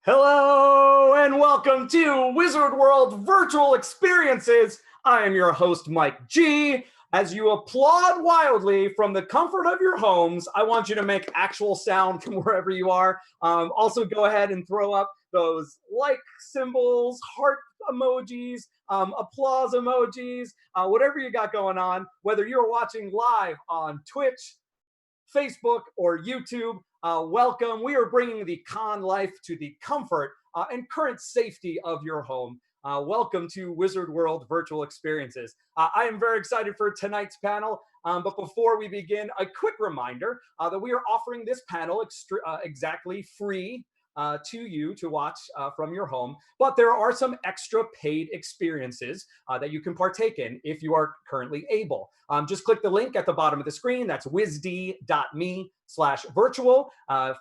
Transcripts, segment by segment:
Hello and welcome to Wizard World Virtual Experiences. I am your host, Mike G. As you applaud wildly from the comfort of your homes, I want you to make actual sound from wherever you are. Also, go ahead and throw up those like symbols, heart emojis, applause emojis, whatever you got going on, whether you're watching live on Twitch, Facebook, or YouTube. Welcome. We are bringing the con life to the comfort and current safety of your home. Welcome to Wizard World Virtual Experiences. I am very excited for tonight's panel, but before we begin, a quick reminder that we are offering this panel exactly free to you to watch from your home, but there are some extra paid experiences that you can partake in if you are currently able. Just click the link at the bottom of the screen. That's wizd.me/virtual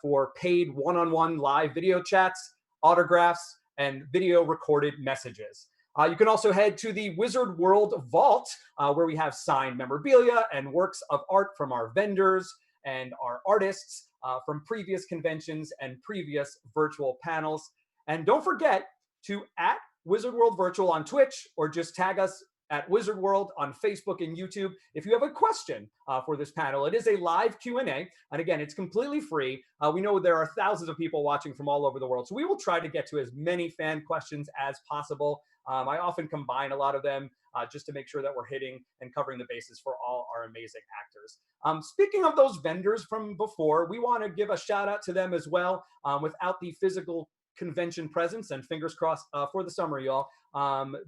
for paid one-on-one live video chats, autographs, and video recorded messages. You can also head to the Wizard World Vault, where we have signed memorabilia and works of art from our vendors and our artists from previous conventions and previous virtual panels. And don't forget to @Wizard World Virtual on Twitch, or just tag us at Wizard World on Facebook and YouTube if you have a question for this panel. It is a live Q&A, and again, it's completely free. We know there are thousands of people watching from all over the world, so we will try to get to as many fan questions as possible. I often combine a lot of them just to make sure that we're hitting and covering the bases for all our amazing actors. Speaking of those vendors from before, we want to give a shout out to them as well. Without the physical convention presence, and fingers crossed for the summer, y'all,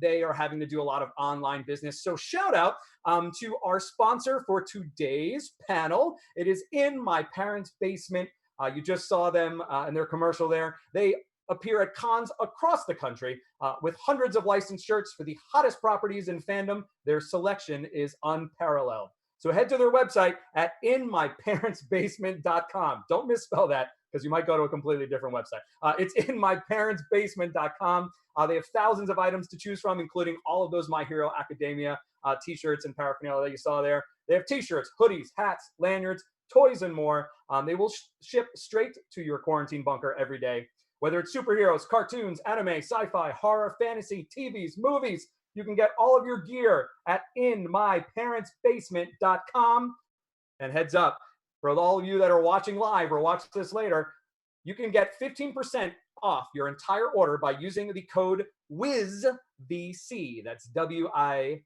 they are having to do a lot of online business. So shout out to our sponsor for today's panel. It is In My Parents' Basement. You just saw them in their commercial there. They appear at cons across the country with hundreds of licensed shirts for the hottest properties in fandom. Their selection is unparalleled. So head to their website at inmyparentsbasement.com. Don't misspell that, because you might go to a completely different website. It's inmyparentsbasement.com. They have thousands of items to choose from, including all of those My Hero Academia t-shirts and paraphernalia that you saw there. They have t-shirts, hoodies, hats, lanyards, toys, and more. They will ship straight to your quarantine bunker every day. Whether it's superheroes, cartoons, anime, sci-fi, horror, fantasy, TVs, movies, you can get all of your gear at inmyparentsbasement.com. And heads up, for all of you that are watching live or watch this later, you can get 15% off your entire order by using the code WIZVC. That's WIZVC.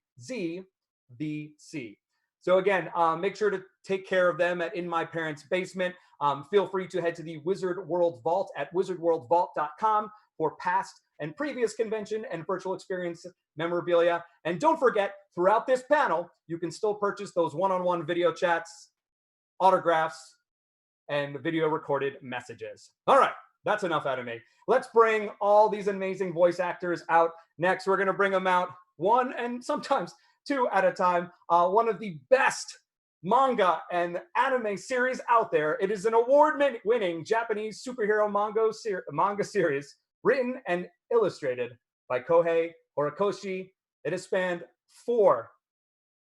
So again, make sure to take care of them at In My Parents' Basement. Feel free to head to the Wizard World Vault at wizardworldvault.com for past and previous convention and virtual experience memorabilia. And don't forget, throughout this panel, you can still purchase those one-on-one video chats, autographs, and video recorded messages. All right, that's enough out of me. Let's bring all these amazing voice actors out. Next, we're going to bring them out one and sometimes two at a time. One of the best manga and anime series out there. It is an award-winning Japanese superhero manga series written and illustrated by Kohei Horikoshi. It has spanned 4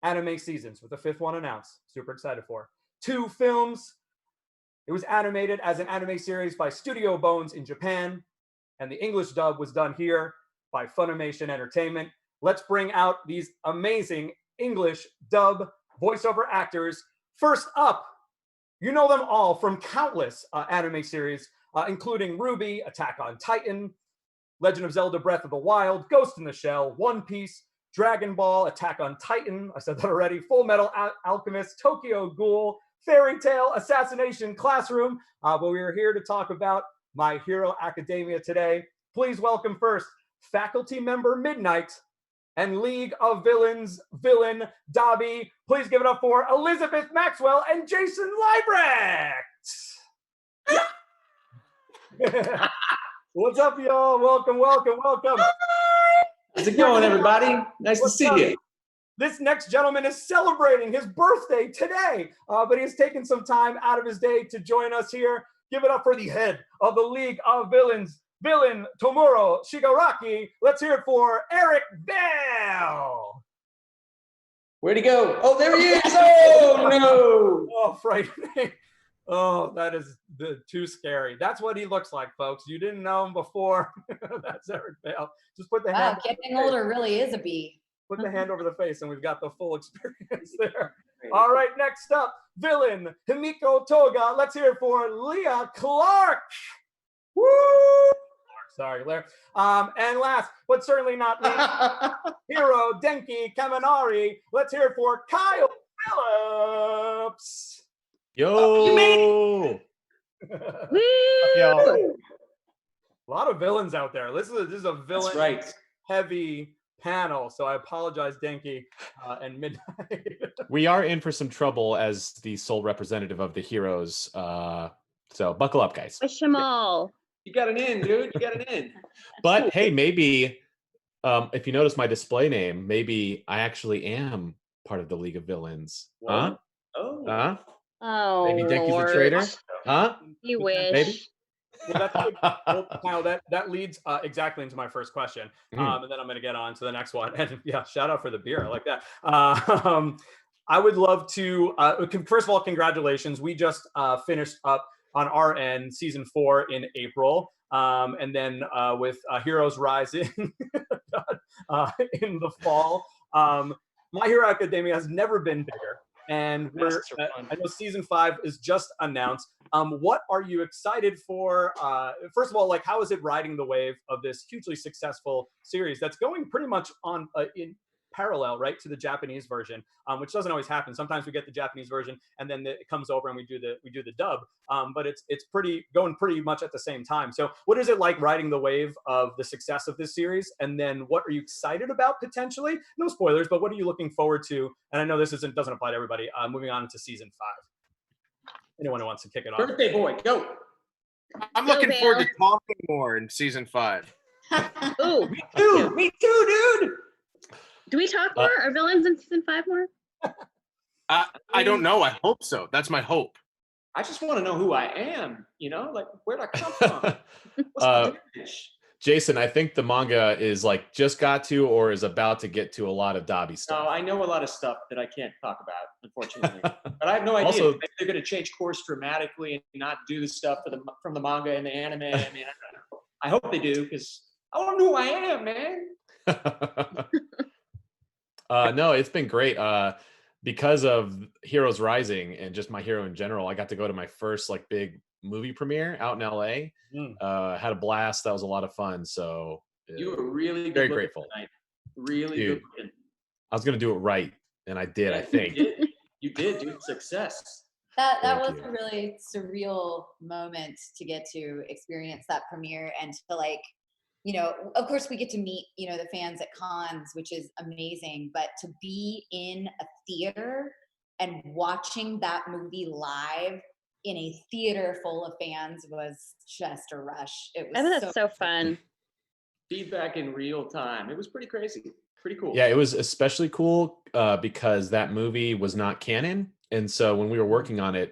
anime seasons, with the 5th one announced. Super excited for. 2 films. It was animated as an anime series by Studio Bones in Japan, and the English dub was done here by Funimation Entertainment. Let's bring out these amazing English dub voiceover actors. First up, you know them all from countless anime series, including RWBY, Attack on Titan, Legend of Zelda Breath of the Wild, Ghost in the Shell, One Piece, Dragon Ball, Attack on Titan, I said that already, Full Metal Alchemist, Tokyo Ghoul, Fairy Tail, Assassination Classroom, but we are here to talk about My Hero Academia today. Please welcome first faculty member Midnight and League of Villains villain Dobby. Please give it up for Elizabeth Maxwell and Jason Liebrecht. What's up, y'all? Welcome, welcome, welcome. How's it going, everybody? Nice to see you. This next gentleman is celebrating his birthday today, but he's taken some time out of his day to join us here. Give it up for the head of the League of Villains, villain Tomuro Shigaraki. Let's hear it for Eric Bell. Where'd he go? Oh, there he is. Oh, no. Oh, frightening. Oh, that is too scary. That's what he looks like, folks. You didn't know him before. That's Eric Bale. Just put the hand. Wow, getting older really is a B. Put the hand over the face, and we've got the full experience there. All right, next up, villain Himiko Toga. Let's hear it for Leah Clark. Woo! Sorry, Blair. And last, but certainly not least, hero Denki Kaminari. Let's hear it for Kyle Phillips. Yo! A lot of villains out there. This is a villain heavy panel, so I apologize, Denki and Midnight. We are in for some trouble as the sole representative of the heroes. So buckle up, guys. Wish them all. You got an in, dude. You got an in. But hey, maybe if you notice my display name, maybe I actually am part of the League of Villains. Huh? Oh. Huh? Oh, Maybe Denki's Lord. a traitor? Huh? You wish. Maybe? Well, that's Kyle, that leads exactly into my first question, and then I'm going to get on to the next one. And yeah, shout out for the beer, I like that. I would love to first of all, congratulations. We just finished up on our end season 4 in April, and then with Heroes Rising in the fall. My Hero Academia has never been bigger. And I know season 5 is just announced. What are you excited for? First of all, like, how is it riding the wave of this hugely successful series that's going pretty much on in parallel, right, to the Japanese version, which doesn't always happen. Sometimes we get the Japanese version and then it comes over and we do the dub. But it's going pretty much at the same time. So what is it like riding the wave of the success of this series? And then what are you excited about potentially? No spoilers, but what are you looking forward to? And I know this doesn't apply to everybody. Moving on to season 5. Anyone who wants to kick it off? Birthday boy, go. I'm looking forward to talking more in season 5. Ooh, Me too, dude. do we talk more? Are villains in season 5 more? I don't know. I hope so. That's my hope. I just want to know who I am. Like, where'd I come from? What's my lineage? Jason, I think the manga is like just got to or is about to get to a lot of Dobby stuff. No, I know a lot of stuff that I can't talk about, unfortunately. But I have no idea. Also, maybe they're going to change course dramatically and not do the stuff from the manga and the anime. I mean, I don't know. I hope they do because I want to know who I am, man. No, it's been great. Because of Heroes Rising and just My Hero in general, I got to go to my first like big movie premiere out in LA. Had a blast. That was a lot of fun. So you were really very grateful. Tonight. Really Dude, good looking. I was gonna do it right, and I did. I think you did, dude. Success. That Thank was you. a really surreal moment to get to experience that premiere and to like, of course we get to meet, the fans at cons, which is amazing, but to be in a theater and watching that movie live in a theater full of fans was just a rush. It was I bet that's so fun. Feedback in real time. It was pretty crazy. Pretty cool. Yeah, it was especially cool because that movie was not canon. And so when we were working on it,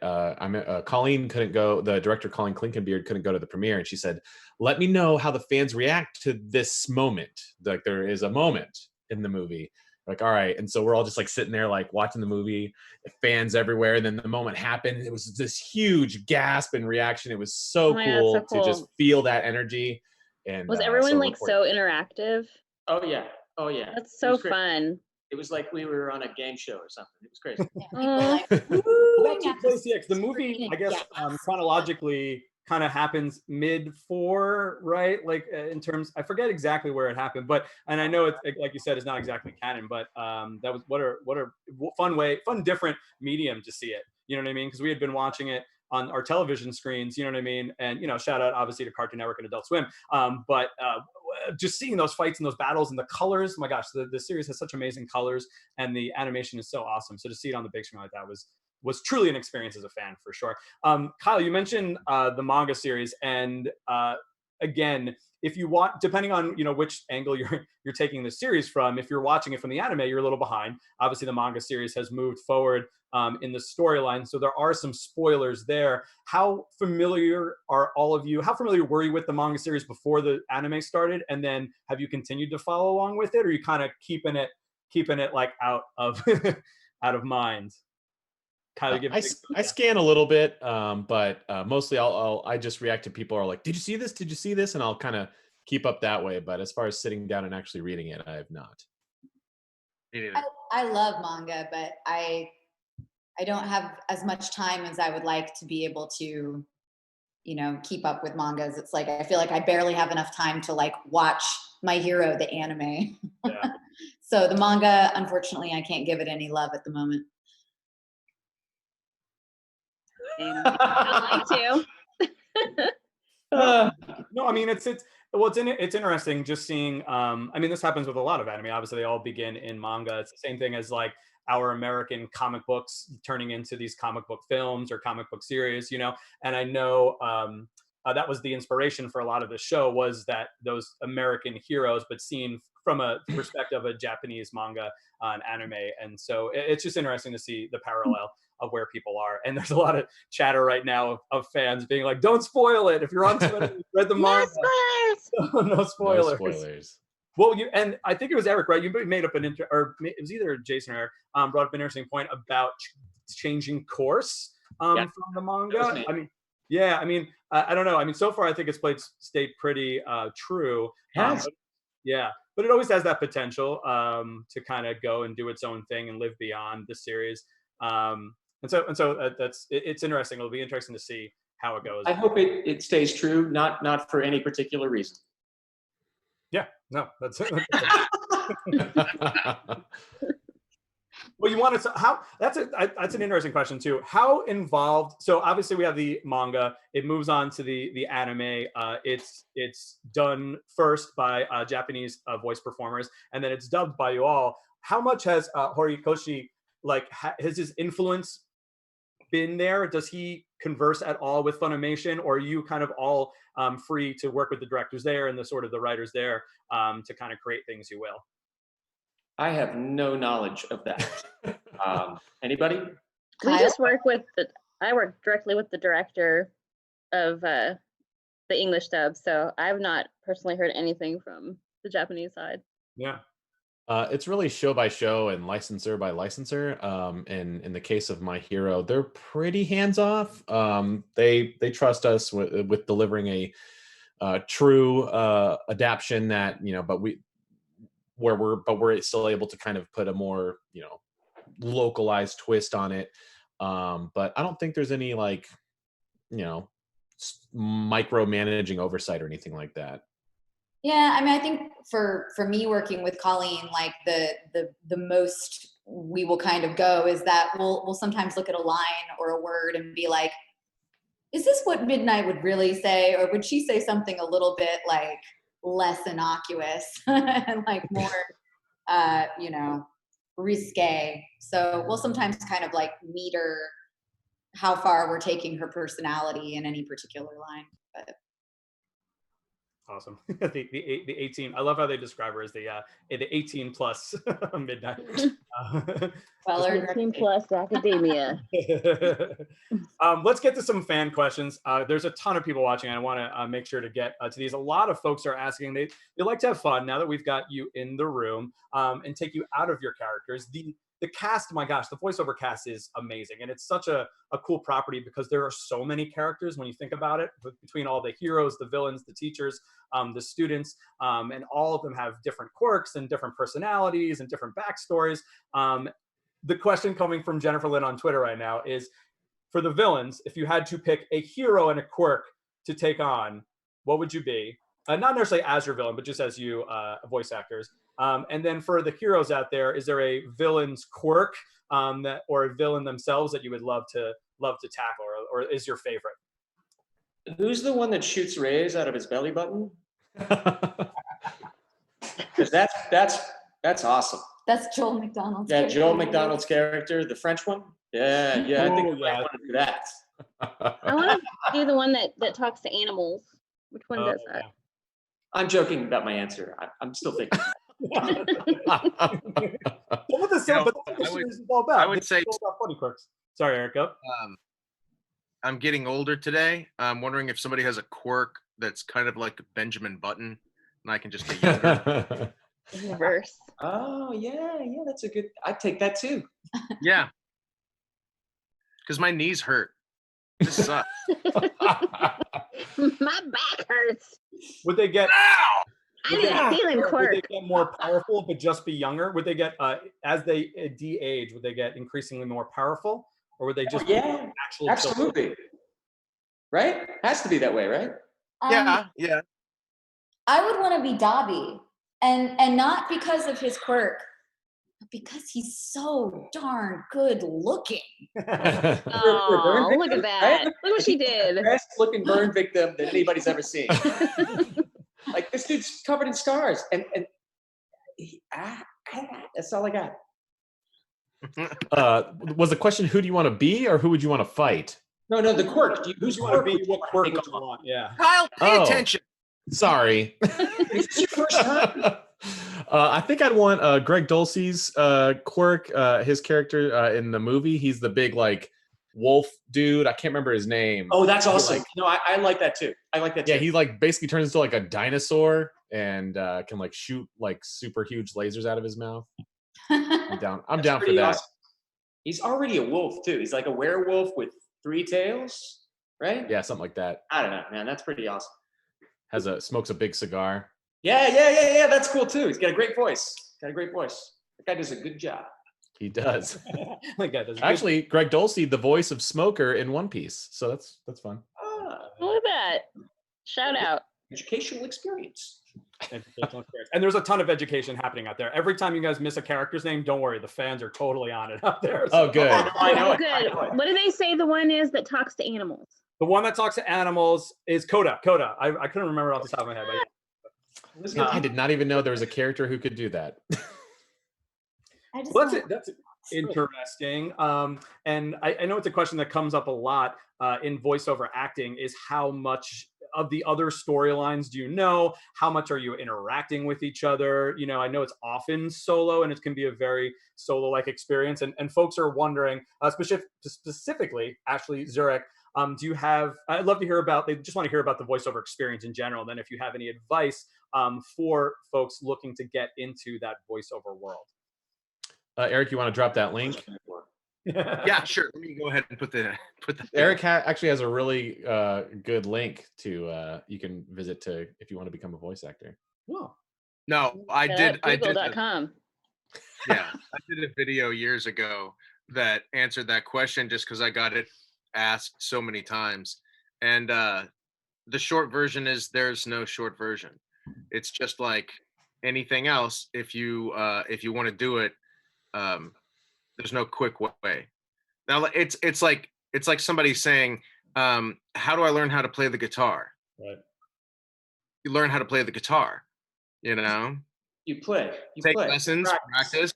Colleen couldn't go, the director Colleen Klinkenbeard couldn't go to the premiere. And she said, let me know how the fans react to this moment. Like there is a moment in the movie. Like, all right. And so we're all just like sitting there, like watching the movie, fans everywhere. And then the moment happened, it was this huge gasp and reaction. It was so, cool, to just feel that energy. And was everyone like so interactive? Oh yeah. Oh yeah. That's so fun. It was like we were on a game show or something. It was crazy. Yeah, the movie, I guess, chronologically kind of happens mid-4, right? Like in terms, I forget exactly where it happened, and I know it's like you said, it's not exactly canon, but that was what a fun different medium to see it. You know what I mean? Because we had been watching it on our television screens, you know what I mean? And, shout out obviously to Cartoon Network and Adult Swim. But just seeing those fights and those battles and the colors, my gosh, the series has such amazing colors and the animation is so awesome. So to see it on the big screen like that was truly an experience as a fan for sure. Kyle, you mentioned the manga series, and again, if you want, depending on which angle you're taking the series from, if you're watching it from the anime, you're a little behind. Obviously, the manga series has moved forward in the storyline, so there are some spoilers there. How familiar are all of you? How familiar were you with the manga series before the anime started, and then have you continued to follow along with it, or are you kind of keeping it like out of out of mind? Kylie, give I scan a little bit, but mostly I just react to people who are like, "Did you see this? Did you see this?" And I'll kind of keep up that way. But as far as sitting down and actually reading it, I have not. I love manga, but I don't have as much time as I would like to be able to, keep up with mangas. It's like I feel like I barely have enough time to like watch My Hero, the anime. Yeah. So the manga, unfortunately, I can't give it any love at the moment. I'd like to. No, I mean it's interesting just seeing. I mean, this happens with a lot of anime. Obviously, they all begin in manga. It's the same thing as like our American comic books turning into these comic book films or comic book series, And I know that was the inspiration for a lot of the show, was that those American heroes, but seen from a perspective of a Japanese manga and anime. And so it's just interesting to see the parallel of where people are. And there's a lot of chatter right now of fans being like, "Don't spoil it. If you're on Twitter, you read the manga. No spoilers. No spoilers." No spoilers. Well, and I think it was Eric, right? You made up or it was either Jason or Eric, brought up an interesting point about changing course from the manga. I mean, yeah, I mean, I don't know. I mean, so far I think it's stayed pretty true. Yeah, but it always has that potential to kind of go and do its own thing and live beyond the series. And so it's interesting. It'll be interesting to see how it goes. I hope it stays true, not for any particular reason. Yeah, no, that's it. Well, you want to how that's an interesting question too. How involved? So obviously we have the manga. It moves on to the anime. It's done first by Japanese voice performers, and then it's dubbed by you all. How much has Horikoshi has his influence been there? Does he converse at all with Funimation, or are you kind of all free to work with the directors there and the writers there to kind of create things you will? I have no knowledge of that. Anybody? I work directly with the director of the English dub, so I've not personally heard anything from the Japanese side. Yeah. It's really show by show and licensor by licensor. And in the case of My Hero, they're pretty hands off. They trust us with delivering a true adaptation that but we're still able to kind of put a more localized twist on it. But I don't think there's any micromanaging oversight or anything like that. Yeah, I mean, I think for me working with Colleen, like the most we will kind of go is that we'll sometimes look at a line or a word and be like, is this what Midnight would really say, or would she say something a little bit like less innocuous and like more risque? So we'll sometimes kind of like meter how far we're taking her personality in any particular line. But awesome. the 18. I love how they describe her as the 18 plus Midnight. Well, 18 plus academia. Let's get to some fan questions. There's a ton of people watching, and I want to make sure to get to these. A lot of folks are asking. They like to have fun now that we've got you in the room and take you out of your characters. The cast, my gosh, the voiceover cast is amazing. And it's such a cool property because there are so many characters when you think about it, between all the heroes, the villains, the teachers, the students, and all of them have different quirks and different personalities and different backstories. The question coming from Jennifer Lynn on Twitter right now is, for the villains, if you had to pick a hero and a quirk to take on, what would you be? Not necessarily as your villain, but just as you voice actors. And then for the heroes out there, is there a villain's quirk or a villain themselves that you would love to tackle, or is your favorite? Who's the one that shoots rays out of his belly button? Because that's awesome. That's Joel McDonald's. Yeah, Joel McDonald's character, the French one. Yeah, I think I want to do that. I want to do the one that talks to animals. Which one does that? Yeah. I'm joking about my answer. I'm still thinking. What the series is all about? I would say it's all about funny quirks. Sorry, Eric. Go. I'm getting older today. I'm wondering if somebody has a quirk that's kind of like Benjamin Button, and I can just get younger. Reverse. Oh yeah, that's a good. I'd take that too. Yeah. because my knees hurt. This sucks. My back hurts. Would they get? Ow! I need a healing Would quirk. they get more powerful but just be younger? Would they get as they de-age? Would they get increasingly more powerful, or would they just be Yeah, actual absolutely. Right? Has to be that way, right? Yeah. I would want to be Dobby, and not because of his quirk, but because he's so darn good looking. Oh, look at that. Look what she did. Best looking burn victim that anybody's ever seen. Like, this dude's covered in scars, and that's all I got. Was the question, who do you want to be or who would you want to fight? No, the quirk. Whose You want to quirk be would you what quirk take would you on? want? Yeah. Kyle, pay Oh. attention. Sorry. Is this your first time? I think I'd want Greg Dulce's quirk, his character in the movie. He's the big like wolf dude. I can't remember his name. Oh, that's awesome. Like, No, I like that too. I like that too. yeah, he like basically turns into like a dinosaur and can like shoot like super huge lasers out of his mouth. I'm down That's for pretty that. awesome. He's already a wolf too. He's like a werewolf with 3 tails, right? Yeah, something like that. I don't know, man. That's pretty awesome. Smokes a big cigar. Yeah. That's cool too. He's got a great voice. That guy does a good job. He does. Like that. Actually, Greg Dulce, the voice of Smoker in One Piece. So that's fun. Look at that. Shout out. Educational experience. Educational experience. And there's a ton of education happening out there. Every time you guys miss a character's name, don't worry, the fans are totally on it out there. Oh, good. I know it. Good. What do they say the one is that talks to animals? The one that talks to animals is Coda. I couldn't remember off the top of my head. But yeah. I did not even know there was a character who could do that. I just Well, want- that's interesting. And I know it's a question that comes up a lot in voiceover acting is how much of the other storylines do you know? How much are you interacting with each other? You know, I know it's often solo and it can be a very solo-like experience. And folks are wondering, specifically, Ashley Zurek, do you have, I'd love to hear about, they just want to hear about the voiceover experience in general. Then if you have any advice for folks looking to get into that voiceover world. Eric, you want to drop that link? Yeah, sure. Let me go ahead and put the. Eric actually has a really good link to you can visit to if you want to become a voice actor. Oh. No, I did. Google.com. Yeah, I did a video years ago that answered that question just because I got it asked so many times. And the short version is there's no short version. It's just like anything else. If you want to do it, there's no quick way. Now it's like somebody saying, how do I learn how to play the guitar? Right. You learn how to play the guitar, you know? You play. You Take play. lessons, practice,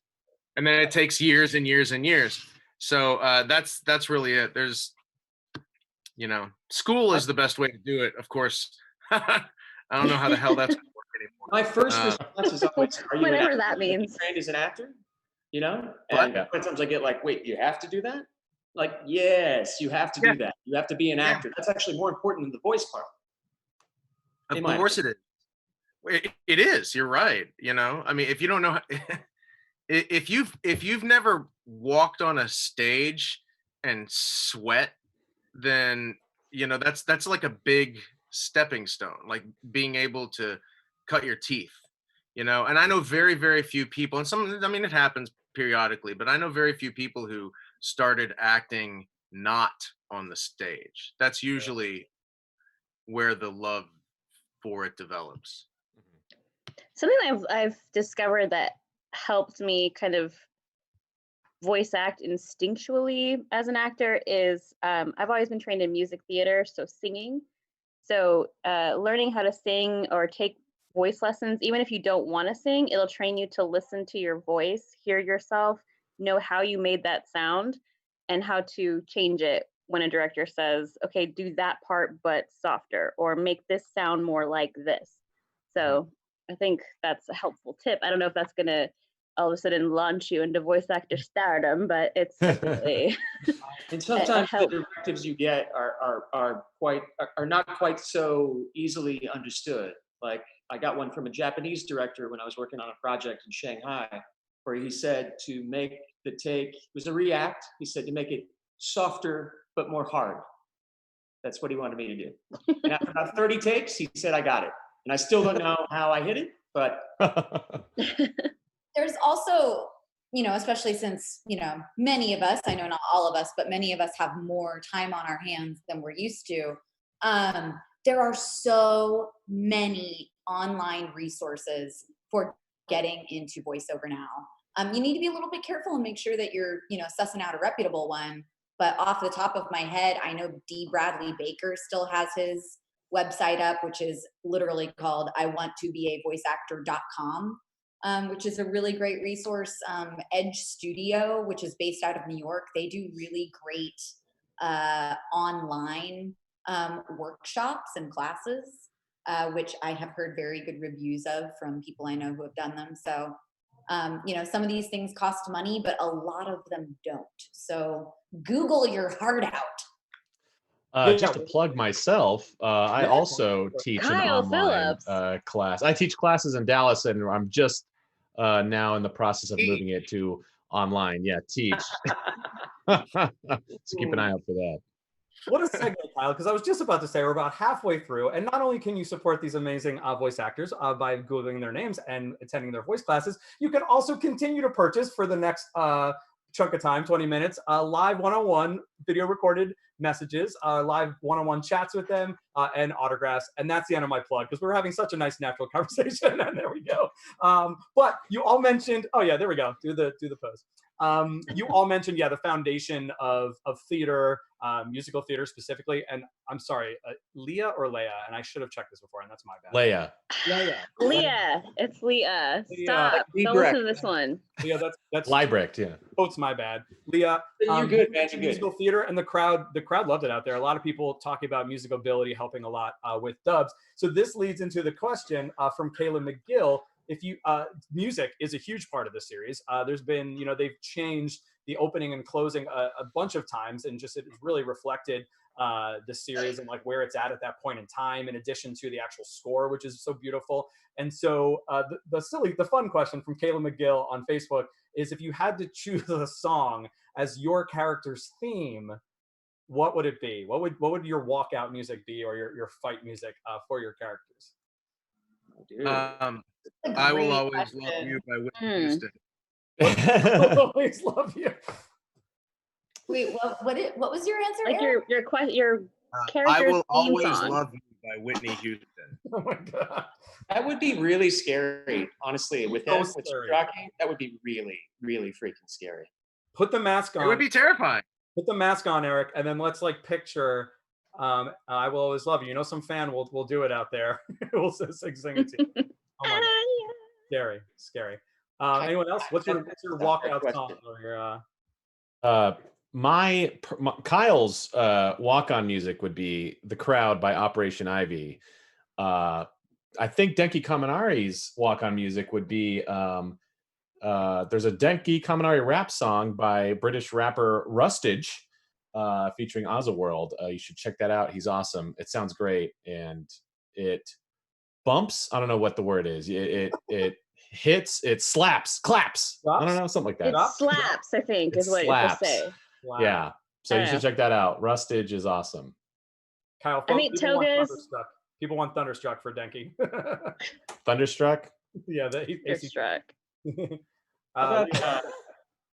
and then it takes years and years and years. So that's really it. There's, you know, school is the best way to do it, of course. I don't know how the hell that's gonna work anymore. My first response is always, "Are you Whatever an that actor? means. Trained as an actor?" You know, What? and sometimes I get like, "Wait, you have to do that?" Like, yes, you have to do that. You have to be an actor. That's actually more important than the voice part. Of course it is. It is. You're right. You know, I mean, if you don't know, if you've never walked on a stage and sweat, then you know that's like a big stepping stone, like being able to cut your teeth. You know, and I know very, very few people, and I mean, it happens periodically, but I know very few people who started acting not on the stage. That's usually where the love for it develops. Something I've discovered that helped me kind of voice act instinctually as an actor is I've always been trained in music theater, so singing. So learning how to sing or take voice lessons, even if you don't want to sing, it'll train you to listen to your voice, hear yourself, know how you made that sound, and how to change it when a director says, okay, do that part but softer, or make this sound more like this. So I think that's a helpful tip. I don't know if that's going to all of a sudden launch you into voice actor stardom, but it's definitely And sometimes the help. directives you get are not quite so easily understood. Like, I got one from a Japanese director when I was working on a project in Shanghai, where he said to make the take, it was a react, he said to make it softer but more hard. That's what he wanted me to do. And after about 30 takes, he said, I got it. And I still don't know how I hit it, but. There's also, you know, especially since, you know, many of us, I know not all of us, but many of us have more time on our hands than we're used to. There are so many online resources for getting into voiceover now. You need to be a little bit careful and make sure that you're, you know, sussing out a reputable one. But off the top of my head, I know D. Bradley Baker still has his website up, which is literally called iwanttobeavoiceactor.com, which is a really great resource. Edge Studio, which is based out of New York, they do really great online workshops and classes, which I have heard very good reviews of from people I know who have done them. So, you know, some of these things cost money, but a lot of them don't. So Google your heart out. Just to plug myself, I also teach an online class. I teach classes in Dallas, and I'm just now in the process of moving it to online. Yeah, teach. So keep an eye out for that. What a segue, Kyle, because I was just about to say we're about halfway through, and not only can you support these amazing voice actors by Googling their names and attending their voice classes, you can also continue to purchase for the next chunk of time, 20 minutes, live one-on-one video recorded messages, live one-on-one chats with them, and autographs. And that's the end of my plug, because we're having such a nice natural conversation. And there we go. But you all mentioned, oh yeah, there we go. Do the pose. You all mentioned, yeah, the foundation of theater, musical theater specifically. And I'm sorry, Leah or Leia? And I should have checked this before, and that's my bad. Leia. Leah. It's Leah. Stop. Don't listen to this one. Leah, that's Liebrecht, yeah. Oh, it's my bad. Leah, You're good, man. You're good. Musical theater, and the crowd loved it out there. A lot of people talking about musical ability helping a lot with dubs. So this leads into the question from Kayla McGill. If you music is a huge part of the series. There's been, you know, they've changed the opening and closing a bunch of times, and just it really reflected the series and like where it's at that point in time, in addition to the actual score, which is so beautiful. And so the fun question from Kayla McGill on Facebook is, if you had to choose a song as your character's theme, what would it be? What would your walkout music be, or your fight music for your characters? I Will Always Love You by Whitney Houston. I'll always love you. Wait, what was your answer? Like Eric? your character's I Will theme Always song. Love You by Whitney Houston. Oh my god. That would be really scary, honestly. With So that, with scary. Rocky, that would be really, really freaking scary. Put the mask on. It would be terrifying. Put the mask on, Eric, and then let's like picture I Will Always Love You. You know, some fan will do it out there. We'll sing it to you. Oh my god. Scary. Anyone else? What's your walkout song or your Kyle's walk-on music would be "The Crowd" by Operation Ivy. I think Denki Kaminari's walk-on music would be there's a Denki Kaminari rap song by British rapper Rustage featuring World. You should check that out. He's awesome. It sounds great, and it bumps. I don't know what the word is. It hits. It slaps. Claps. Slaps? I don't know, something like that. It slaps, I think, is what slaps. you say. Wow. Yeah. So you should check that out. Rustage is awesome. Kyle, I think Toga's. People want Thunderstruck for Denki. Thunderstruck. Yeah, Thunderstruck. How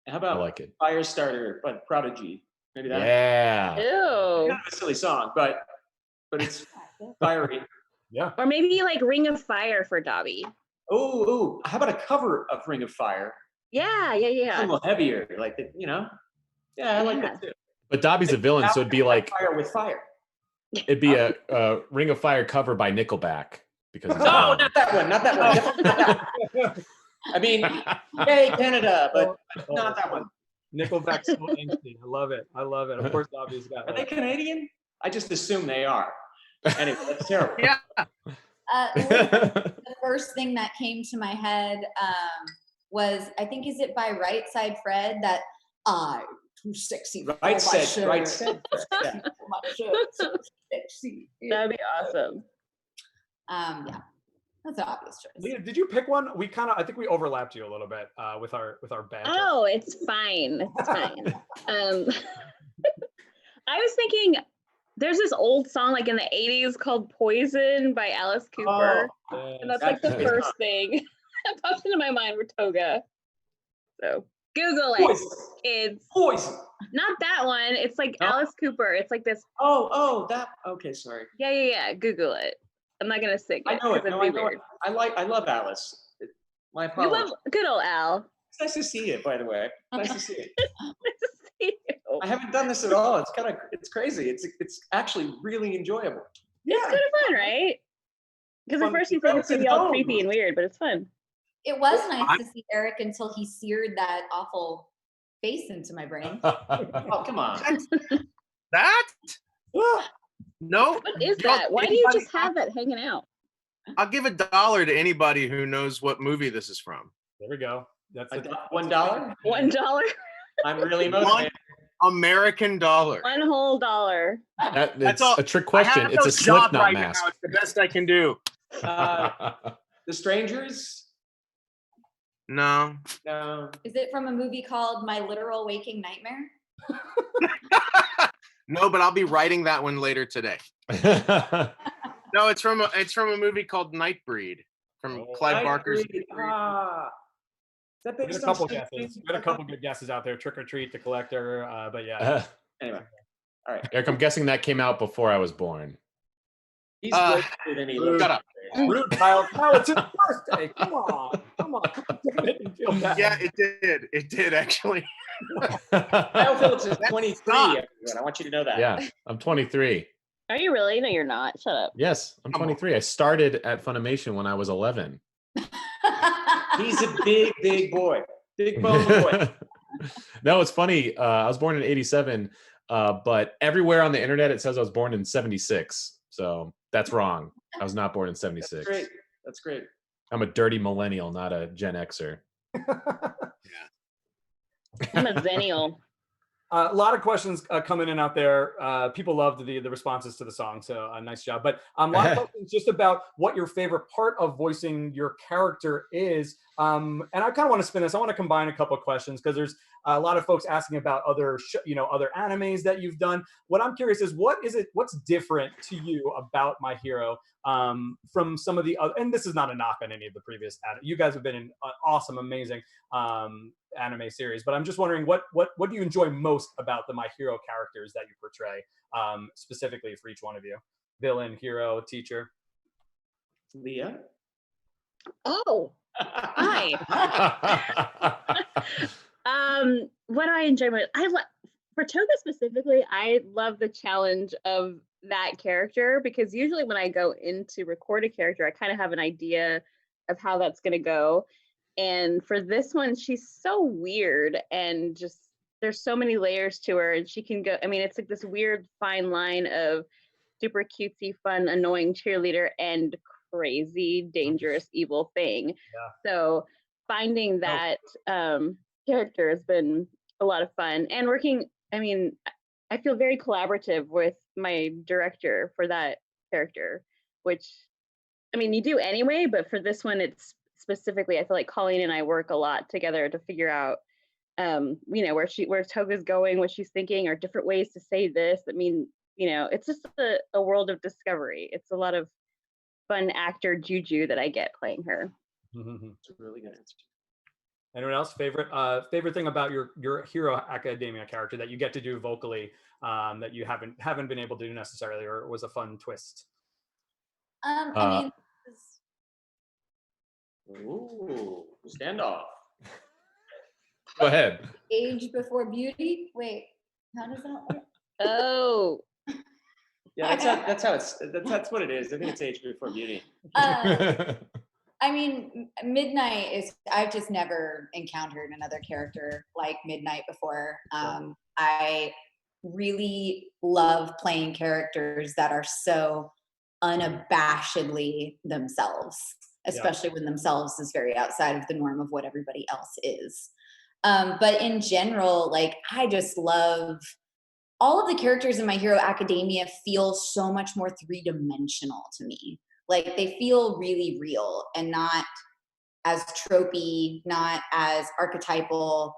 about I like it. Firestarter by Prodigy? Maybe that. Yeah. Ew. Kind of a silly song, but it's fiery. Yeah. Or maybe like Ring of Fire for Dobby. Oh, how about a cover of Ring of Fire? Yeah. A little heavier, like you know. Yeah, I like that too. But Dobby's a villain, so it'd be like Fire with Fire. it'd be a Ring of Fire cover by Nickelback because he's No, not that one. Not that one. I mean, yay, Canada, but not that one. Nickelback's so angsty. I love it. Of course, Dobby's got. Are they Canadian? I just assume they are. Anyway, that's terrible. Yeah. The first thing that came to my head was, I think, is it by Right Side Fred, that I'm too sexy for my shirt. Right said. For my shirt, so sexy. That'd be awesome. Yeah, that's an obvious choice. Leah, did you pick one? I think we overlapped you a little bit with our banter. Oh, it's fine. It's fine. was thinking there's this old song like in the 80s called Poison by Alice Cooper. And that's like the first thing that pops into my mind with Toga. So Google it, kids. Poison. Not that one. It's like Alice Cooper. It's like this. That. Okay, sorry. Yeah. Google it. I'm not gonna sing it. I know it. No, I know weird. it. I love Alice. My You apologies. love good old Al. It's nice to see you, by the way. Nice to see you. Nice to see you. I haven't done this at all. It's crazy. It's actually really enjoyable. It's kind of fun, right? Because at first you think it's gonna be all creepy and weird, but it's fun. It was nice to see Eric until he seared that awful face into my brain. Oh, come on. That? No. What is that? Why do you just have that hanging out? I'll give $1 to anybody who knows what movie this is from. There we go. That's $1? $1. I'm really motivated. American dollar. One whole $1. That's a trick question. It's a Slipknot right mask. Now. It's the best I can do. The Strangers? No. Is it from a movie called My Literal Waking Nightmare? No, but I'll be writing that one later today. No, it's from a movie called Nightbreed from Clive Barker's. Is that based a couple guesses. Got a couple good guesses out there. Trick or Treat, The Collector, but yeah. Anyway, all right. Eric, I'm guessing that came out before I was born. He's great than he looks. Shut up. Rude, Kyle. Kyle, it's his birthday. Come on. Make me feel bad. Yeah, it did actually. Kyle Phillips is 23. Everyone. I want you to know that. Yeah, I'm 23. Are you really? No, you're not. Shut up. Yes, I'm 23. I started at Funimation when I was 11. He's a big boy. Big bone boy. No, it's funny. I was born in 87, but everywhere on the internet it says I was born in 76. So that's wrong. I was not born in 76. That's great. I'm a dirty millennial, not a Gen Xer. I'm a zennial. A lot of questions coming in out there. People loved the responses to the song, so nice job. But a lot of questions just about what your favorite part of voicing your character is. And I kind of want to spin this. I want to combine a couple of questions because there's a lot of folks asking about other other animes that you've done. What I'm curious is what's different to you about My Hero from some of the other, and this is not a knock on any of the previous you guys have been in awesome, amazing anime series, but I'm just wondering what do you enjoy most about the My Hero characters that you portray, specifically for each one of you? Villain, hero, teacher. Leah? Oh, hi. What I enjoy most, for Toga specifically, I love the challenge of that character, because usually when I go in to record a character, I kind of have an idea of how that's going to go. And for this one, she's so weird and just there's so many layers to her, and she can go, I mean, it's like this weird fine line of super cutesy, fun, annoying cheerleader and crazy, dangerous, evil thing. Yeah. So finding that character has been a lot of fun, and working, I mean, I feel very collaborative with my director for that character, which, I mean, you do anyway, but for this one, it's specifically, I feel like Colleen and I work a lot together to figure out, where Toga's going, what she's thinking, or different ways to say this. I mean, it's just a world of discovery. It's a lot of fun actor juju that I get playing her. It's a really good answer. Anyone else favorite thing about your Hero Academia character that you get to do vocally that you haven't been able to do necessarily, or was a fun twist? I mean, ooh, standoff. Go ahead. Age before beauty. Wait, how does that work? Oh. Yeah, that's what it is. I think it's age before beauty. I mean, Midnight is, I've just never encountered another character like Midnight before. I really love playing characters that are so unabashedly themselves, especially when themselves is very outside of the norm of what everybody else is. But in general, like, I just love all of the characters in My Hero Academia feel so much more three-dimensional to me. Like, they feel really real and not as tropey, not as archetypal.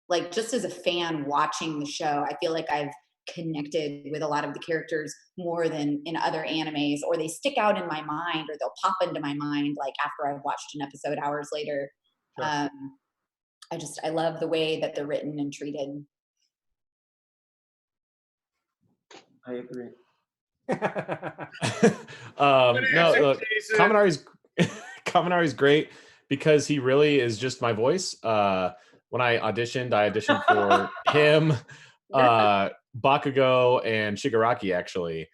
like just as a fan watching the show, I feel like I've connected with a lot of the characters more than in other animes, or they stick out in my mind, or they'll pop into my mind like after I've watched an episode hours later. Sure. I love the way that they're written and treated. I agree. No, look, Kaminari's great because he really is just my voice. When I auditioned for him, Bakugo, and Shigaraki actually,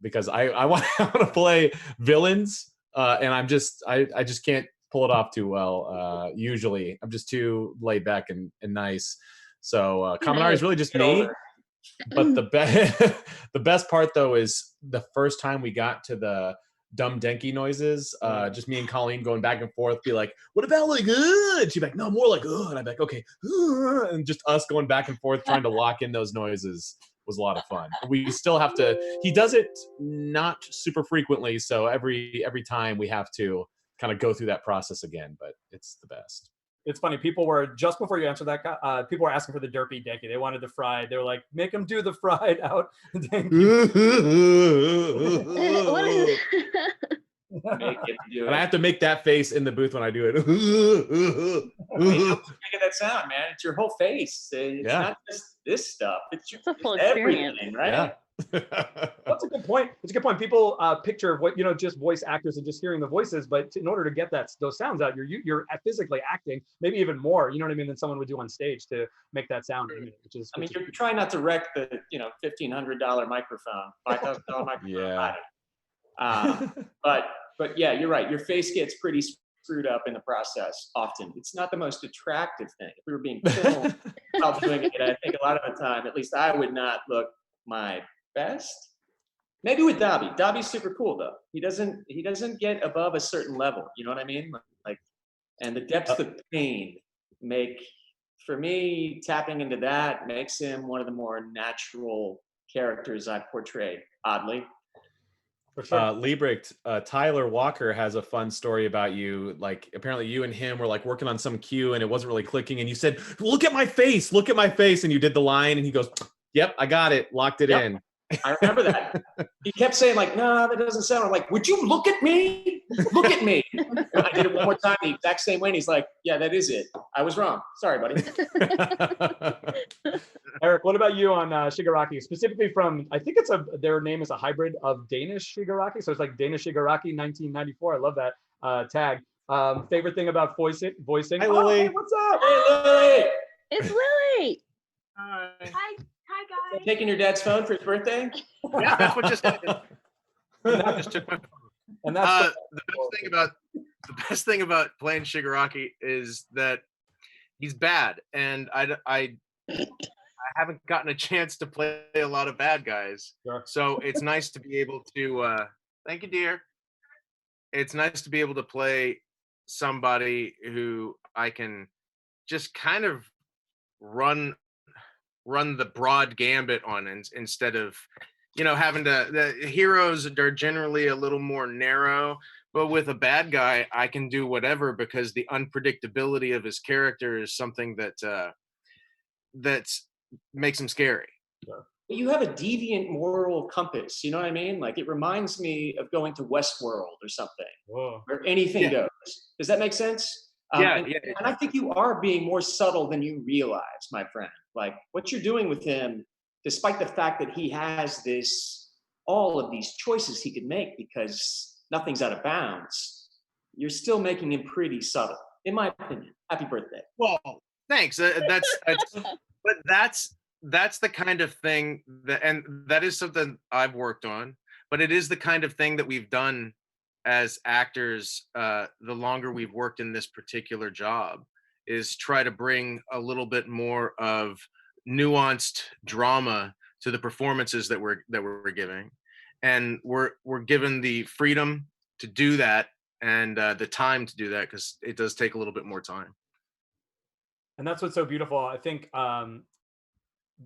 because I want to play villains, and I just can't pull it off too well. Usually, I'm just too laid back and nice. So Kaminari is really just me. But the best part though is the first time we got to the dumb Denki noises, just me and Colleen going back and forth, be like, what about like, and she'd be like, no, more like, and I'd be like, okay, and just us going back and forth trying to lock in those noises was a lot of fun. We still have to, he does it not super frequently, so every time we have to kind of go through that process again, but it's the best. It's funny. People were, just before you answer that, people were asking for the derpy Denki. They wanted the fried. They were like, make them do the fried out Denki. And I have to make that face in the booth when I do it. Make that sound, man. It's your whole face. It's not just this stuff. It's a full experience, everything, right? Yeah. That's a good point. It's a good point. People picture what, just voice actors and just hearing the voices, but in order to get those sounds out, you're physically acting, maybe even more, you know what I mean, than someone would do on stage to make that sound. You're trying not to wreck the $1,500 microphone, $5,000 microphone. Yeah. But yeah, you're right. Your face gets pretty screwed up in the process often. It's not the most attractive thing. If we were being filmed while doing it, I think a lot of the time, at least I would not look my best. Maybe with Dobby. Dobby's super cool though. He doesn't get above a certain level. You know what I mean? Like, and the depths of pain for me, tapping into that makes him one of the more natural characters I've portrayed, oddly. For sure. Liebrecht, Tyler Walker has a fun story about you. Like, apparently you and him were like working on some cue and it wasn't really clicking, and you said, look at my face, and you did the line, and he goes, yep, I got it, locked it in. I remember that. He kept saying like, no, that doesn't sound. I'm like, would you look at me? Look at me. And I did it one more time the exact same way, and he's like, yeah, that is it. I was wrong. Sorry, buddy. Eric, what about you on Shigaraki? Specifically from, I think their name is a hybrid of Danish Shigaraki. So it's like Danish Shigaraki 1994. I love that tag. Favorite thing about voicing? Hi, Lily. Hey, what's up? Hey, Lily. It's Lily. Hi. Hi guys. Taking your dad's phone for his birthday? Yeah, that's what just happened. I just took my phone. And that's the best thing about playing Shigaraki is that he's bad, and I haven't gotten a chance to play a lot of bad guys. Sure. So it's nice to be able to thank you, dear. It's nice to be able to play somebody who I can just kind of run the broad gambit on, instead of having the heroes are generally a little more narrow, but with a bad guy I can do whatever, because the unpredictability of his character is something that makes him scary. You have a deviant moral compass, you know what I mean? Like, it reminds me of going to Westworld or something. Whoa. Where anything goes. Does that make sense? And I think you are being more subtle than you realize, my friend. Like, what you're doing with him, despite the fact that he has all of these choices he could make because nothing's out of bounds, you're still making him pretty subtle, in my opinion. Happy birthday. Well, thanks. But that's the kind of thing that is something I've worked on, but it is the kind of thing that we've done as actors, the longer we've worked in this particular job, is try to bring a little bit more of nuanced drama to the performances that we're giving, and we're given the freedom to do that and the time to do that, because it does take a little bit more time. And that's what's so beautiful. I think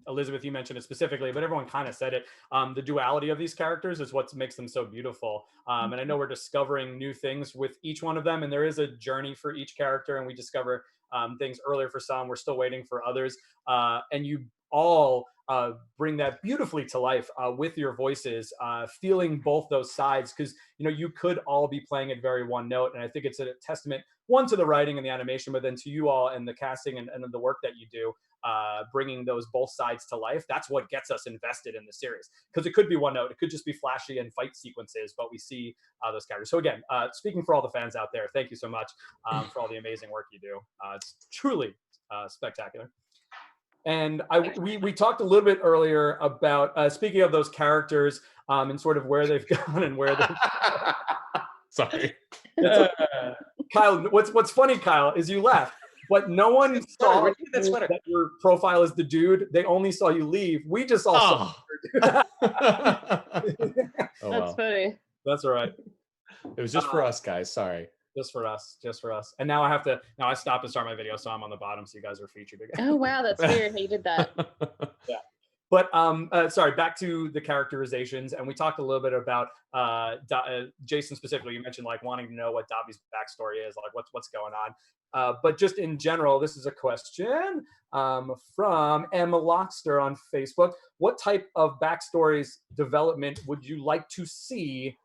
Elizabeth, you mentioned it specifically, but everyone kind of said it. The duality of these characters is what makes them so beautiful. And I know we're discovering new things with each one of them, and there is a journey for each character, and we discover things earlier for some. We're still waiting for others. And you all bring that beautifully to life with your voices, feeling both those sides, because you could all be playing at very one note. And I think it's a testament, one, to the writing and the animation, but then to you all and the casting and the work that you do, bringing those both sides to life. That's what gets us invested in the series, because it could be one note, it could just be flashy and fight sequences, but we see those characters. So again, speaking for all the fans out there, thank you so much for all the amazing work you do. It's truly spectacular. And we talked a little bit earlier about speaking of those characters and sort of where they've gone and where they've Sorry. Kyle, what's funny, Kyle, is you left, but no one saw that your profile is the dude. They only saw you leave. We just all saw you. That's funny. That's all right. It was just for us, guys. Sorry. Just for us. And now I stop and start my video, so I'm on the bottom, so you guys are featured again. Oh wow, that's weird how you did that. Yeah. But sorry, back to the characterizations, and we talked a little bit about Jason specifically. You mentioned like wanting to know what Davi's backstory is, like what's going on. But just in general, this is a question from Emma Lockster on Facebook. What type of backstories development would you like to see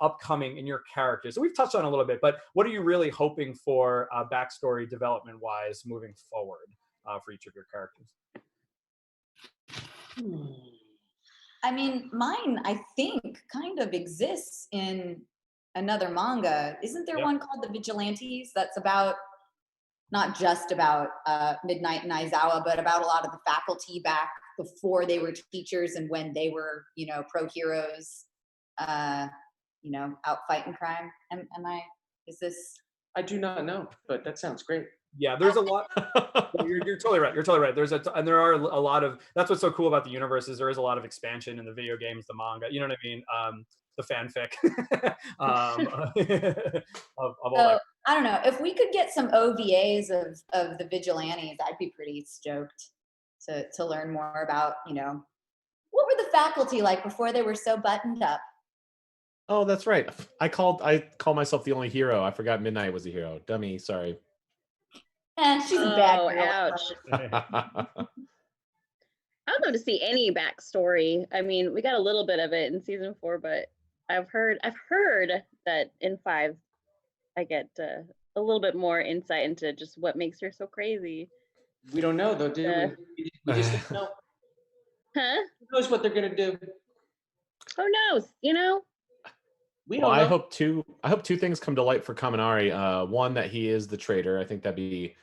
upcoming in your characters? So we've touched on a little bit, but what are you really hoping for backstory development wise moving forward for each of your characters? I mean, mine, I think, kind of exists in another manga. Isn't there one called The Vigilantes that's about, not just about Midnight and Aizawa, but about a lot of the faculty back before they were teachers and when they were, pro heroes, out fighting crime? I do not know, but that sounds great. Yeah, there's a lot. You're totally right. You're totally right. And there are a lot of. That's what's so cool about the universe is there is a lot of expansion in the video games, the manga. You know what I mean? The fanfic of all that. I don't know, if we could get some OVAs of the Vigilantes, I'd be pretty stoked to learn more about what were the faculty like before they were so buttoned up. Oh, that's right. I call myself the only hero. I forgot Midnight was a hero. Dummy. Sorry. And she's a bad girl. Ouch. I'd love to see any backstory. I mean, we got a little bit of it in season 4, but I've heard that in 5, I get a little bit more insight into just what makes her so crazy. We don't know though, do we? We just don't know. Huh? Who knows what they're gonna do? Who knows? We don't know. I hope two things come to light for Kaminari. One, that he is the traitor. I think that'd be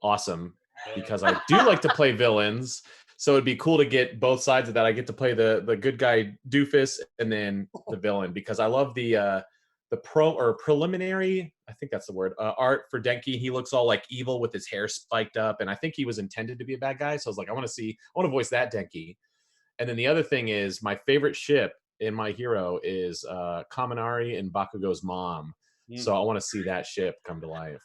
awesome because I do like to play villains. So it'd be cool to get both sides of that. I get to play the good guy doofus and then the villain, because I love the preliminary, I think that's the word, art for Denki. He looks all like evil with his hair spiked up, and I think he was intended to be a bad guy. So I was like, I want to voice that Denki. And then the other thing is my favorite ship in my hero is Kaminari and Bakugo's mom. So I want to see that ship come to life.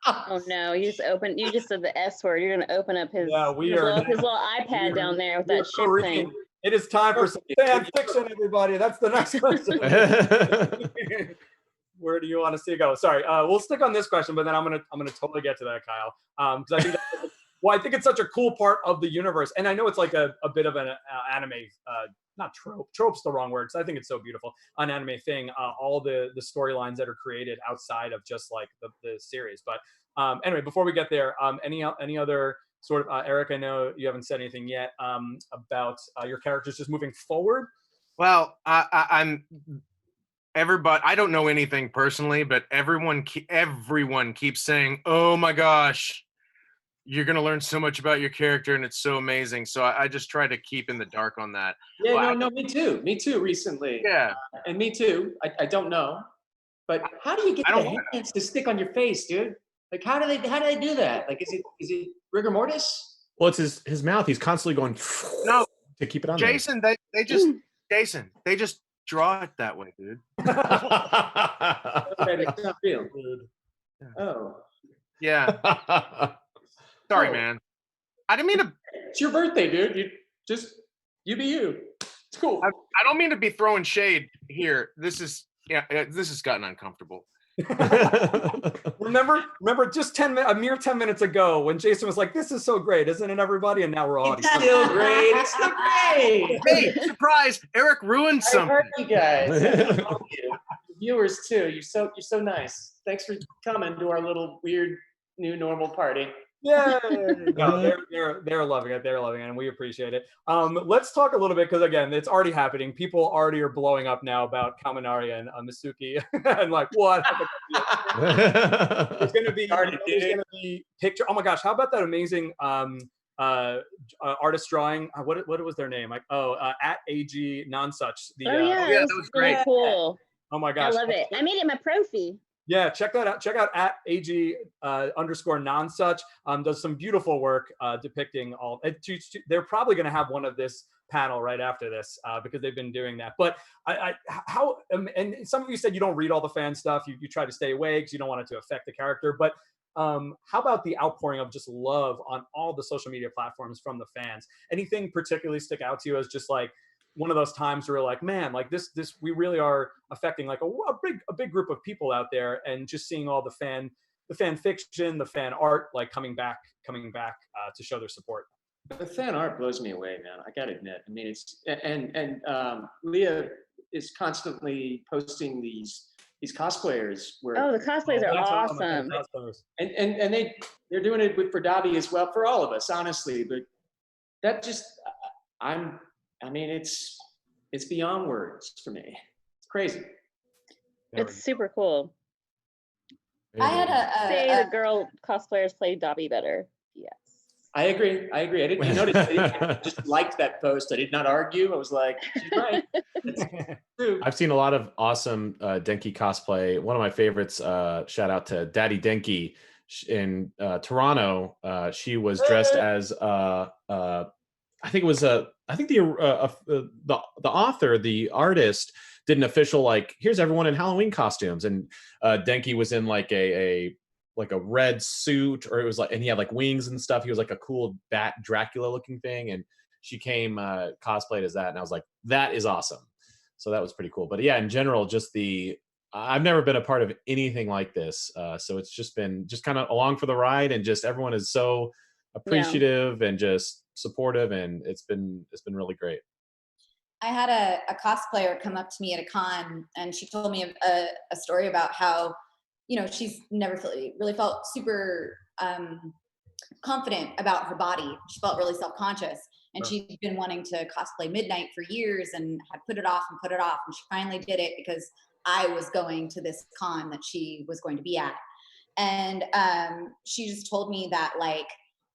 Oh no, you just said the S word. You're gonna open up his little iPad down there with that ship thing. It is time for some fan fiction, everybody. That's the next question. Where do you want to see it go? Sorry, we'll stick on this question, but then I'm gonna totally get to that, Kyle. Because I think I think it's such a cool part of the universe, and I know it's like a bit of an anime, not trope's the wrong word, because I think it's so beautiful, an anime thing. All the storylines that are created outside of just like the series. But anyway, before we get there, any other sort of Eric? I know you haven't said anything yet about your characters just moving forward. Well, I'm. Everybody, I don't know anything personally, but everyone keeps saying, "Oh my gosh, you're gonna learn so much about your character, and it's so amazing." So I just try to keep in the dark on that. Yeah, no, me too. Recently, yeah, and me too. I don't know, but how do you get the hands to stick on your face, dude? Like, how do they do that? Like, is it rigor mortis? Well, it's his mouth. He's constantly going no to keep it on. Jason, there. they just draw it that way, dude. It's not real. Oh, yeah. Sorry, man. I didn't mean to. It's your birthday, dude. You be you. It's cool. I don't mean to be throwing shade here. This has gotten uncomfortable. remember just a mere 10 minutes ago when Jason was like, this is so great, isn't it, everybody? And now we're all It's still great. It's still great. Hey, surprise! Eric ruined I something. heard you guys. I love you. The viewers too. You're so nice. Thanks for coming to our little weird new normal party. Yeah, no, they're loving it. They're loving it, and we appreciate it. Let's talk a little bit because again, it's already happening. People already are blowing up now about Kaminari and Misuki, and like what? There's gonna be picture. Oh my gosh, how about that amazing artist drawing? What was their name? Like at AG Nonsuch. Oh yeah, that was great. Really cool. Oh my gosh, I love it. I made it my prophy. Yeah, check that out. Check out at AG underscore nonsuch. Does some beautiful work depicting all. They're probably going to have one of this panel right after this because they've been doing that. But and some of you said you don't read all the fan stuff. You try to stay away because you don't want it to affect the character. But how about the outpouring of just love on all the social media platforms from the fans? Anything particularly stick out to you as just like one of those times where we're like, man, like this, we really are affecting like a big group of people out there, and just seeing all the fan fiction, the fan art, like coming back to show their support. The fan art blows me away, man. I gotta admit. I mean, it's and Leah is constantly posting these cosplayers. The cosplayers are awesome. And they're doing it for Dobby as well, for all of us, honestly. But that just I mean, it's beyond words for me. It's crazy. It's super cool. I had say the girl cosplayers play Dobby better. Yes. I agree. I didn't notice. I just liked that post. I did not argue. I was like, she's right. It's true. I've seen a lot of awesome Denki cosplay. One of my favorites, shout out to Daddy Denki in Toronto. She was dressed as I think it was the author, the artist, did an official like, here's everyone in Halloween costumes, and Denki was in like a red suit, or it was like, and he had like wings and stuff. He was like a cool bat Dracula looking thing, and she came cosplayed as that, and I was like, that is awesome. So that was pretty cool. But yeah, in general, just I've never been a part of anything like this, so it's just been kind of along for the ride, and just everyone is so appreciative and just supportive, and it's been really great. I had a cosplayer come up to me at a con, and she told me a story about how, she's never really felt super confident about her body. She felt really self-conscious, and she'd been wanting to cosplay Midnight for years and had put it off, and she finally did it because I was going to this con that she was going to be at. And she just told me that like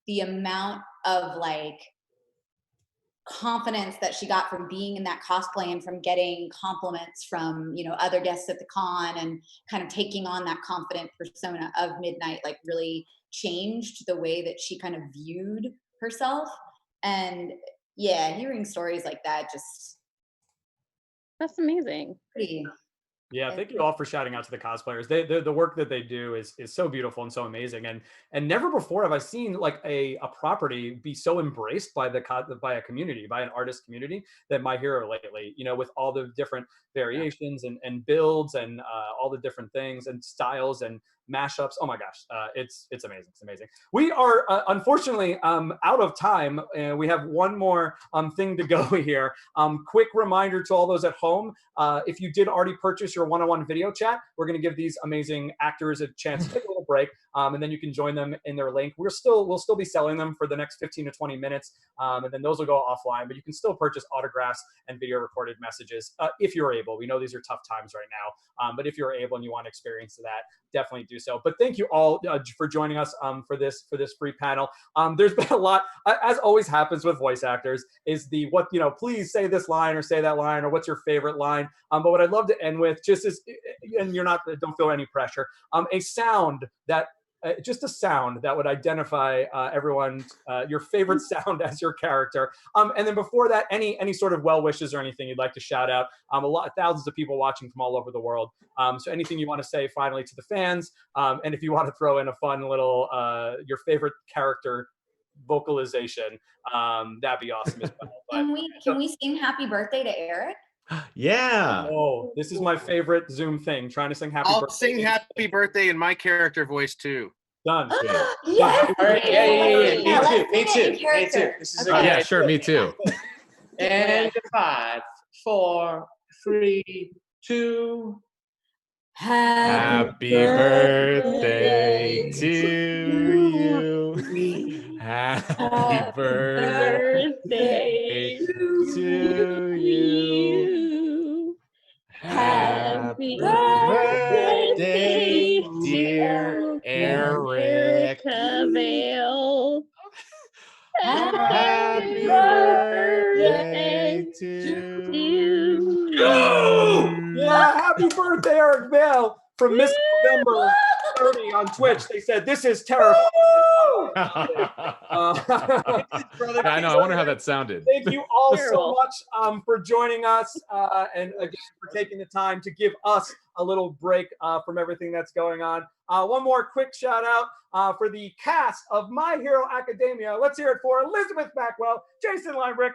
the amount of like confidence that she got from being in that cosplay and from getting compliments from other guests at the con and kind of taking on that confident persona of Midnight, like really changed the way that she kind of viewed herself. And yeah, hearing stories like that, that's amazing. Pretty. Yeah, thank you all for shouting out to the cosplayers. The work that they do is so beautiful and so amazing. And never before have I seen like a property be so embraced by a community, by an artist community that My Hero lately. With all the different variations and builds and all the different things and styles and mashups. Oh my gosh, it's amazing. It's amazing. We are unfortunately out of time. We have one more thing to go here. Quick reminder to all those at home: if you did already purchase your one-on-one video chat, we're going to give these amazing actors a chance to take a little break, and then you can join them in their link. We'll still be selling them for the next 15 to 20 minutes, and then those will go offline. But you can still purchase autographs and video recorded messages if you're able. We know these are tough times right now, but if you're able and you want to experience that, definitely do so. But thank you all for joining us for this free panel. There's been a lot, as always happens with voice actors, is please say this line or say that line, or what's your favorite line. But what I'd love to end with, just is, and don't feel any pressure, a sound that just a sound that would identify everyone, your favorite sound as your character. And then before that, any sort of well wishes or anything you'd like to shout out. Thousands of people watching from all over the world. So anything you want to say finally to the fans, and if you want to throw in a fun little your favorite character vocalization, that'd be awesome as well. Can we sing happy birthday to Eric? Yeah. Oh, this is my favorite Zoom thing. Trying to sing happy I'll birthday. sing happy birthday in my character voice too. Done. Yes. All right. Yeah. let's Me sing it in too. character. This is Okay. a Yeah, sure. Me too. And 5, 4, 3, 2. Happy birthday to you. Happy birthday to you. Happy birthday, dear Eric. Vale. Happy birthday to you. Yeah, happy birthday, Eric Vale from Miss November 30 on Twitch. They said this is terrifying. Yeah, I know. I wonder how that sounded. Thank you all so Terrible. much for joining us and again for taking the time to give us a little break from everything that's going on. One more quick shout out for the cast of My Hero Academia. Let's hear it for Elizabeth Backwell, Jason Linebrick,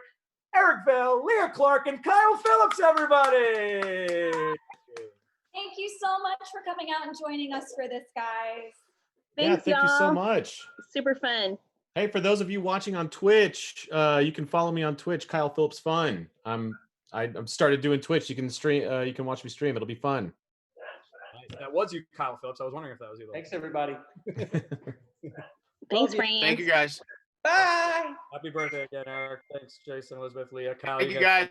Eric Vale, Leah Clark, and Kyle Phillips, everybody. Thank you so much for coming out and joining us for this, guys. Thanks, Thank you so y'all. much. Super fun. Hey, for those of you watching on Twitch, you can follow me on Twitch, Kyle Phillips Fun. I'm started doing Twitch. You can stream. You can watch me stream. It'll be fun. Nice. That was you, Kyle Phillips. I was wondering if that was you. Thanks, everybody. Thanks, friends. Thank you guys. Bye. Happy birthday again, Eric. Thanks, Jason, Elizabeth, Leah, Kyle. Thank you guys.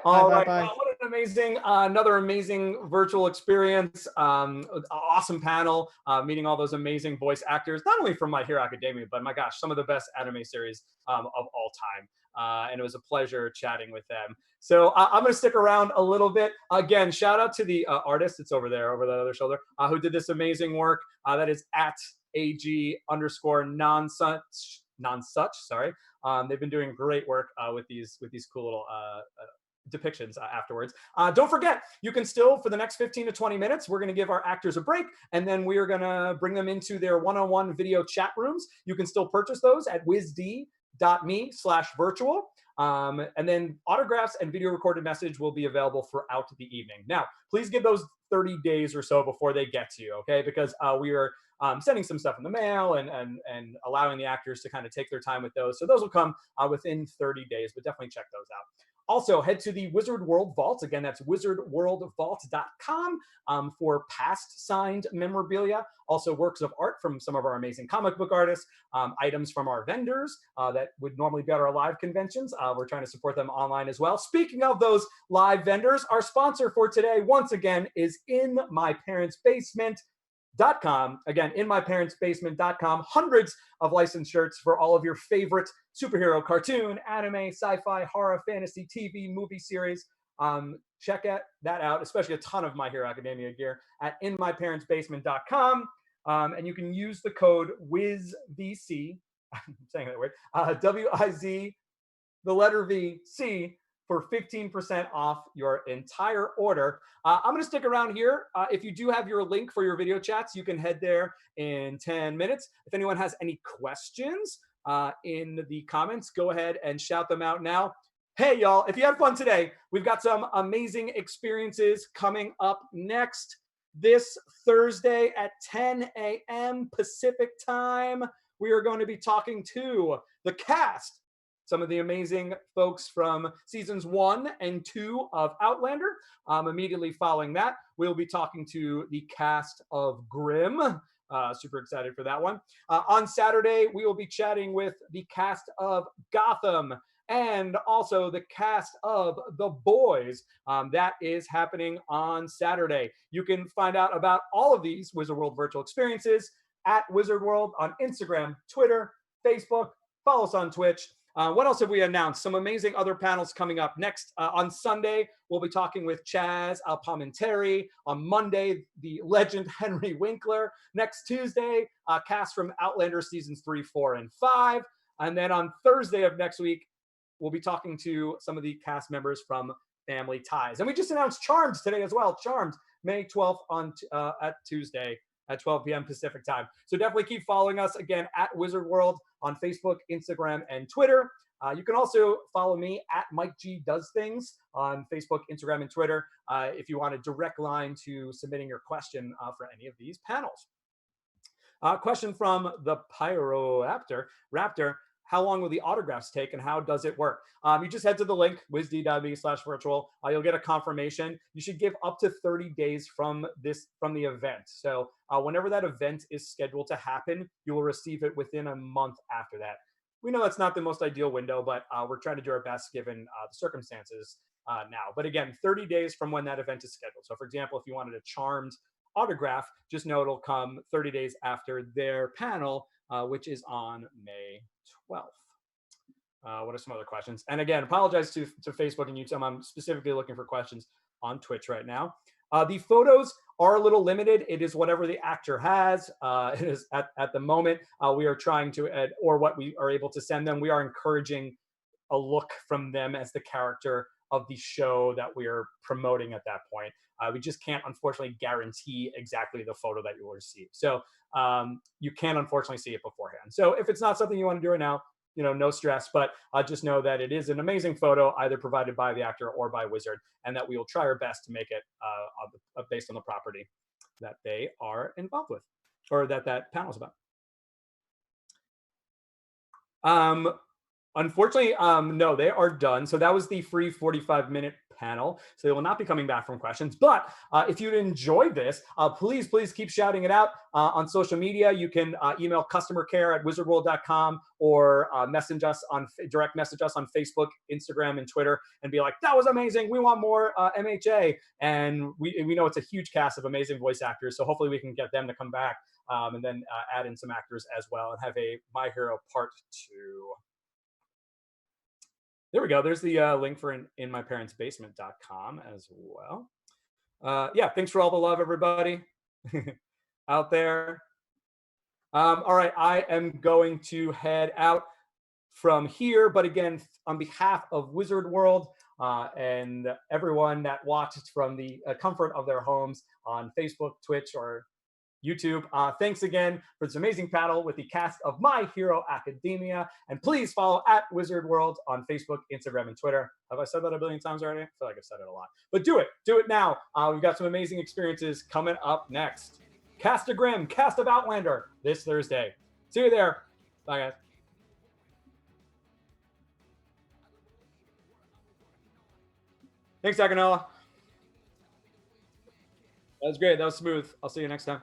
All right. bye. What an amazing, another amazing virtual experience. Awesome panel, meeting all those amazing voice actors, not only from My Hero Academia, but my gosh, some of the best anime series of all time. And it was a pleasure chatting with them. So I'm going to stick around a little bit. Again, shout out to the artist. It's over there, over the other shoulder, who did this amazing work. That is at AG_nonsuch. Sorry. They've been doing great work with these cool little depictions afterwards. Don't forget, you can still, for the next 15 to 20 minutes, we're going to give our actors a break, and then we are going to bring them into their one-on-one video chat rooms. You can still purchase those at wizd.me/virtual. And then autographs and video recorded message will be available throughout the evening. Now, please give those 30 days or so before they get to you, okay? Because we are sending some stuff in the mail and allowing the actors to kind of take their time with those. So those will come within 30 days, but definitely check those out. Also, head to the Wizard World Vault. Again, that's wizardworldvault.com for past signed memorabilia. Also, works of art from some of our amazing comic book artists, items from our vendors that would normally be at our live conventions. We're trying to support them online as well. Speaking of those live vendors, our sponsor for today, once again, is In My Parents' Basement. Again, inmyparentsbasement.com. Hundreds of licensed shirts for all of your favorite superhero, cartoon, anime, sci-fi, horror, fantasy, TV, movie series. Check that out, especially a ton of My Hero Academia gear at inmyparentsbasement.com. And you can use the code WIZVC, I'm saying that weird, W-I-Z, the letter V-C, for 15% off your entire order. I'm going to stick around here. If you do have your link for your video chats, you can head there in 10 minutes. If anyone has any questions in the comments, go ahead and shout them out now. Hey, y'all, if you had fun today, we've got some amazing experiences coming up next this Thursday at 10 a.m. Pacific time. We are going to be talking to the cast, some of the amazing folks from seasons 1 and 2 of Outlander. Immediately following that, we'll be talking to the cast of Grimm. Super excited for that one. On Saturday, we will be chatting with the cast of Gotham and also the cast of The Boys. That is happening on Saturday. You can find out about all of these Wizard World virtual experiences at Wizard World on Instagram, Twitter, Facebook. Follow us on Twitch. What else have we announced? Some amazing other panels coming up. Next, on Sunday, we'll be talking with Chaz Alpamenteri. On Monday, the legend Henry Winkler. Next Tuesday, cast from Outlander seasons 3, 4, and 5. And then on Thursday of next week, we'll be talking to some of the cast members from Family Ties. And we just announced Charmed today as well. Charmed, May 12th at Tuesday at 12 p.m. Pacific time. So definitely keep following us again at Wizard World on Facebook, Instagram, and Twitter. You can also follow me at Mike G Does Things on Facebook, Instagram, and Twitter if you want a direct line to submitting your question for any of these panels. Question from the Raptor. How long will the autographs take and how does it work? You just head to the link, wizd.me/virtual. You'll get a confirmation. You should give up to 30 days from the event. So whenever that event is scheduled to happen, you will receive it within a month after that. We know that's not the most ideal window, but we're trying to do our best given the circumstances now. But again, 30 days from when that event is scheduled. So for example, if you wanted a Charmed autograph, just know it'll come 30 days after their panel, which is on May 12th. What are some other questions? And again, apologize to Facebook and YouTube. I'm specifically looking for questions on Twitch right now. The photos are a little limited. It is whatever the actor has. It is at the moment. We are trying to, or what we are able to send them, we are encouraging a look from them as the character of the show that we are promoting at that point. We just can't, unfortunately, guarantee exactly the photo that you will receive. So you can, unfortunately, see it beforehand. So if it's not something you want to do right now, no stress, but just know that it is an amazing photo, either provided by the actor or by Wizard, and that we will try our best to make it based on the property that they are involved with, or that panel is about. Unfortunately, no, they are done. So that was the free 45-minute panel. So they will not be coming back from questions. But if you enjoyed this, please keep shouting it out on social media. You can email customercare@wizardworld.com or direct message us on Facebook, Instagram, and Twitter, and be like, that was amazing. We want more MHA. And we know it's a huge cast of amazing voice actors. So hopefully we can get them to come back and then add in some actors as well and have a My Hero Part 2. There we go. There's the link for inmyparentsbasement.com as well. Yeah, thanks for all the love, everybody out there. All right, I am going to head out from here. But again, on behalf of Wizard World and everyone that watched from the comfort of their homes on Facebook, Twitch, or YouTube, thanks again for this amazing panel with the cast of My Hero Academia. And please follow at Wizard World on Facebook, Instagram, and Twitter. Have I said that a billion times already? I feel like I've said it a lot. But do it now. We've got some amazing experiences coming up next. Cast of Grimm, Cast of Outlander this Thursday. See you there. Bye, guys. Thanks, Aganella. That was great. That was smooth. I'll see you next time.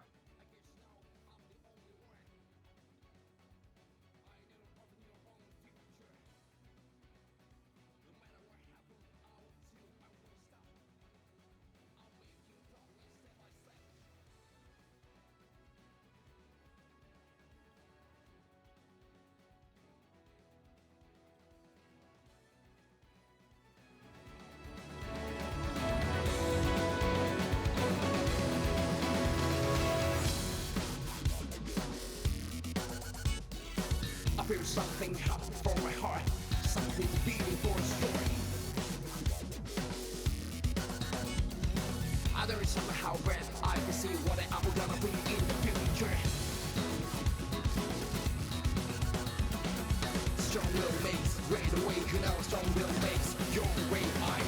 I feel something hot from my heart, something beating for a story. There is somehow red, I can see what I'm gonna be in the future. Strong will makes, great awaken, now strong will makes your way I.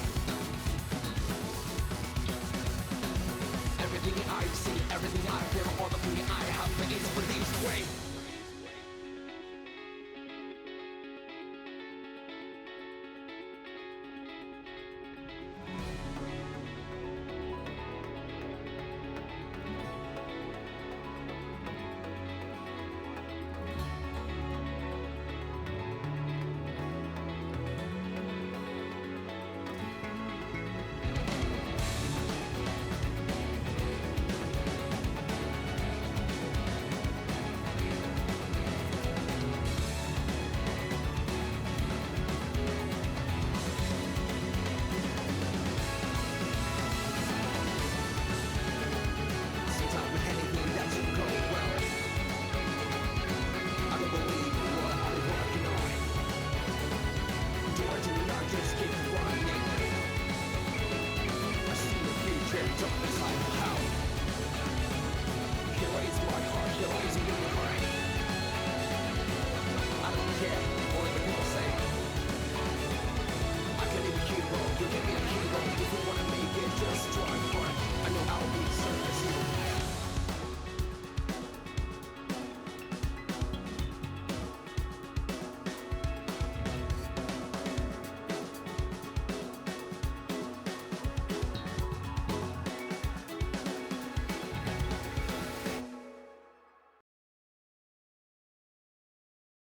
Everything I see, everything I feel, all the thing I have is for this way. Just keep running. I see the future, don't decide.